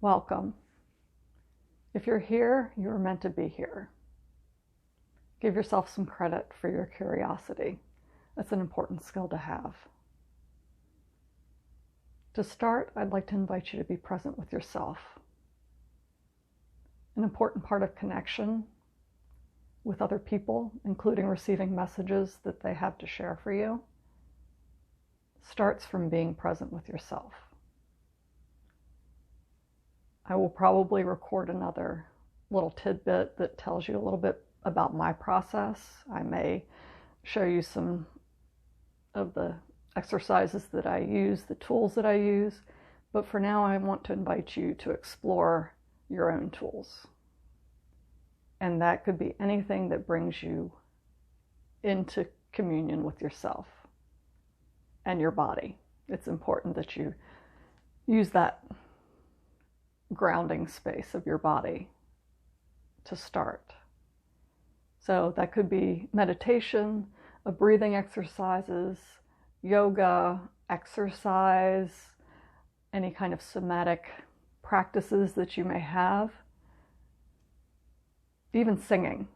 Welcome. If you're here, you're meant to be here. Give yourself some credit for your curiosity. That's an important skill to have. To start, I'd like to invite you to be present with yourself. An important part of connection with other people, including receiving messages that they have to share for you, starts from being present with yourself. I will probably record another little tidbit that tells you a little bit about my process. I may show you some of the exercises that I use, the tools that I use, but for now I want to invite you to explore your own tools. And that could be anything that brings you into communion with yourself and your body. It's important that you use that grounding space of your body to start. So that could be meditation, breathing exercises, yoga, exercise, any kind of somatic practices that you may have, even singing,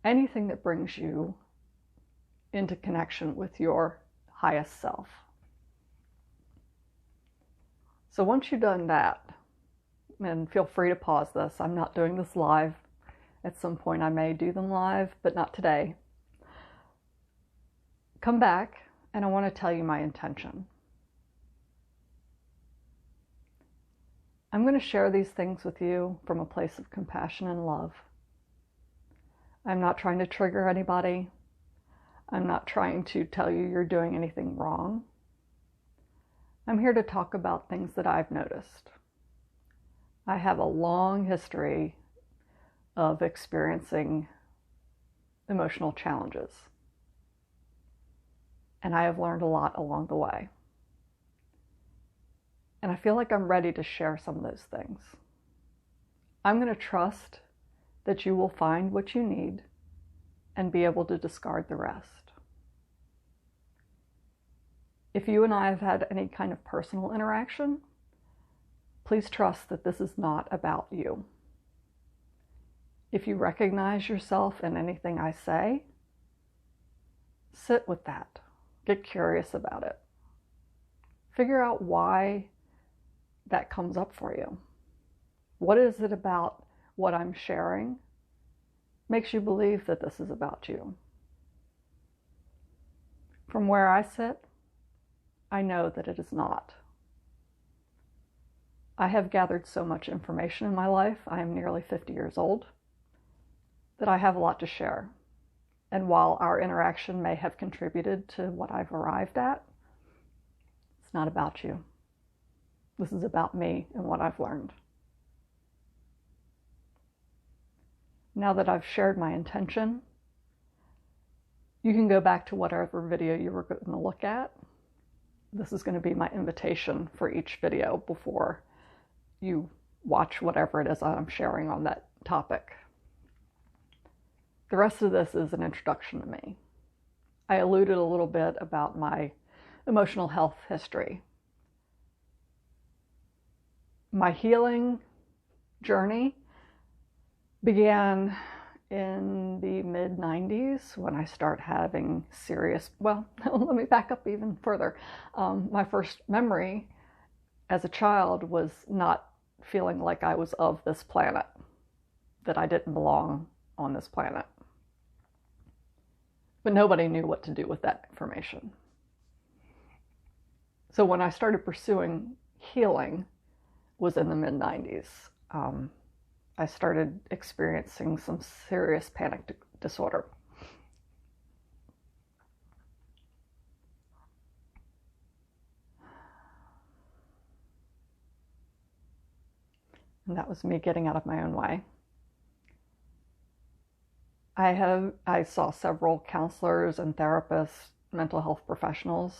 anything that brings you into connection with your highest self. So once you've done that, and feel free to pause this. I'm not doing this live. At some point I may do them live, but not today. Come back, and I want to tell you my intention. I'm going to share these things with you from a place of compassion and love. I'm not trying to trigger anybody. I'm not trying to tell you you're doing anything wrong. I'm here to talk about things that I've noticed. I have a long history of experiencing emotional challenges, and I have learned a lot along the way. And I feel like I'm ready to share some of those things. I'm going to trust that you will find what you need and be able to discard the rest. If you and I have had any kind of personal interaction, please trust that this is not about you. If you recognize yourself in anything I say, sit with that. Get curious about it. Figure out why that comes up for you. What is it about what I'm sharing makes you believe that this is about you? From where I sit, I know that it is not. I have gathered so much information in my life, I am nearly 50 years old, that I have a lot to share. And while our interaction may have contributed to what I've arrived at, it's not about you. This is about me and what I've learned. Now that I've shared my intention, you can go back to whatever video you were going to look at. This is going to be my invitation for each video before you watch whatever it is I'm sharing on that topic. The rest of this is an introduction to me. I alluded a little bit about my emotional health history. My healing journey began in the mid-90s when I started having let me back up even further. My first memory as a child was not feeling like I was of this planet, that I didn't belong on this planet. But nobody knew what to do with that information. So when I started pursuing healing was in the mid-90s. I started experiencing some serious panic disorder. And that was me getting out of my own way. I saw several counselors and therapists, mental health professionals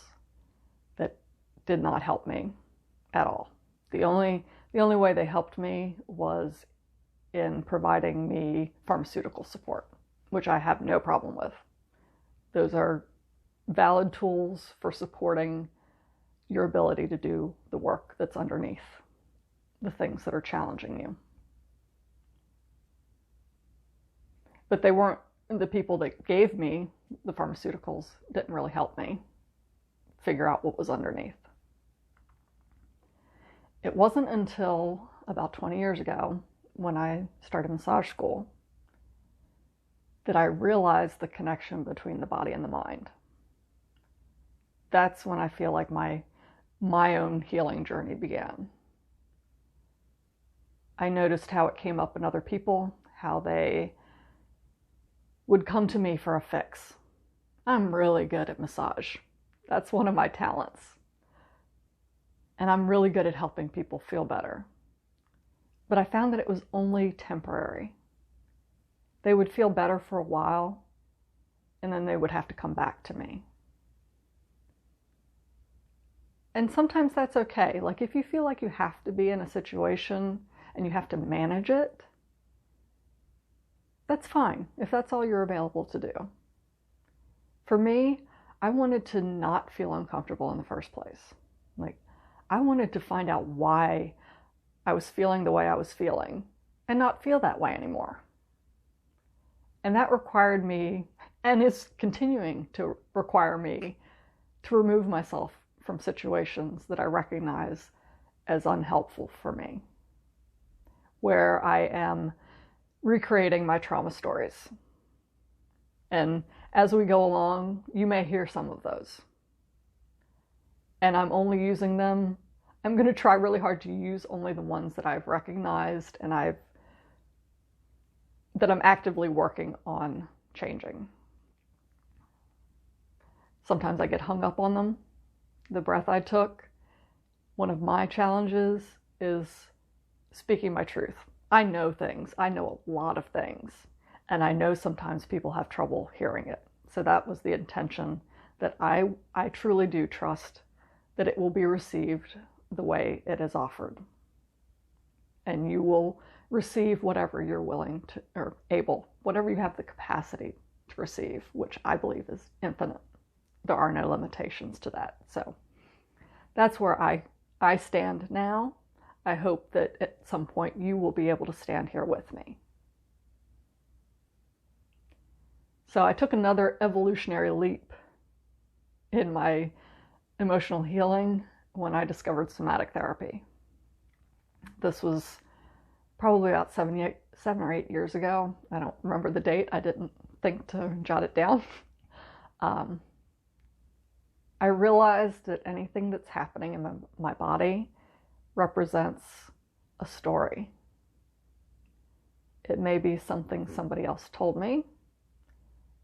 that did not help me at all. The only way they helped me was in providing me pharmaceutical support, which I have no problem with. Those are valid tools for supporting your ability to do the work that's underneath. the things that are challenging you. But they weren't, the people that gave me the pharmaceuticals didn't really help me figure out what was underneath. It wasn't until about 20 years ago, when I started massage school, that I realized the connection between the body and the mind. That's when I feel like my own healing journey began. I noticed how it came up in other people, how they would come to me for a fix. I'm really good at massage. That's one of my talents. And I'm really good at helping people feel better. But I found that it was only temporary. They would feel better for a while, and then they would have to come back to me. And sometimes that's okay. Like if you feel like you have to be in a situation and you have to manage it, that's fine, if that's all you're available to do. For me, I wanted to not feel uncomfortable in the first place. Like, I wanted to find out why I was feeling the way I was feeling and not feel that way anymore. And that required me, and is continuing to require me, to remove myself from situations that I recognize as unhelpful for me, where I am recreating my trauma stories. And as we go along, you may hear some of those. And I'm only using them. I'm going to try really hard to use only the ones that I've recognized and that I'm actively working on changing. Sometimes I get hung up on them. The breath I took, one of my challenges is speaking my truth. I know things. I know a lot of things. And I know sometimes people have trouble hearing it. So that was the intention, that I truly do trust that it will be received the way it is offered. And you will receive whatever you're willing to, or able, whatever you have the capacity to receive, which I believe is infinite. There are no limitations to that. So that's where I stand now. I hope that at some point you will be able to stand here with me. So I took another evolutionary leap in my emotional healing when I discovered somatic therapy. This was probably about 7 or 8 years ago. I don't remember the date. I didn't think to jot it down. I realized that anything that's happening in my body represents a story. It may be something somebody else told me.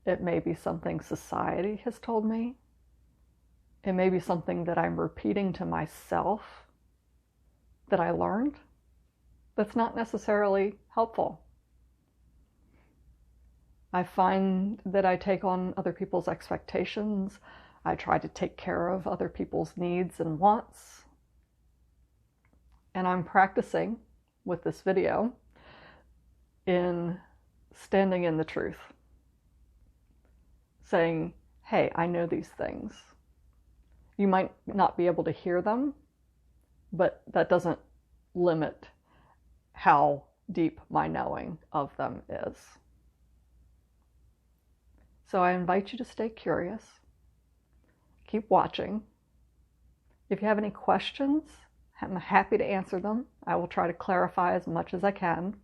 It may be something society has told me. It may be something that I'm repeating to myself that I learned that's not necessarily helpful. I find that I take on other people's expectations. I try to take care of other people's needs and wants. And I'm practicing with this video in standing in the truth. Saying, hey, I know these things. You might not be able to hear them, but that doesn't limit how deep my knowing of them is. So I invite you to stay curious. Keep watching. If you have any questions, I'm happy to answer them. I will try to clarify as much as I can.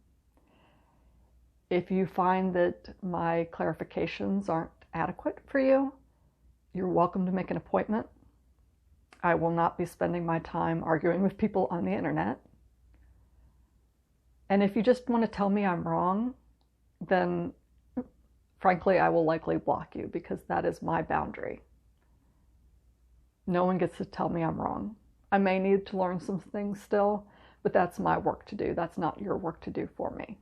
If you find that my clarifications aren't adequate for you, you're welcome to make an appointment. I will not be spending my time arguing with people on the internet. And if you just want to tell me I'm wrong, then frankly, I will likely block you, because that is my boundary. No one gets to tell me I'm wrong. I may need to learn some things still, but that's my work to do. That's not your work to do for me.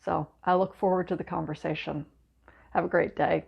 So I look forward to the conversation. Have a great day.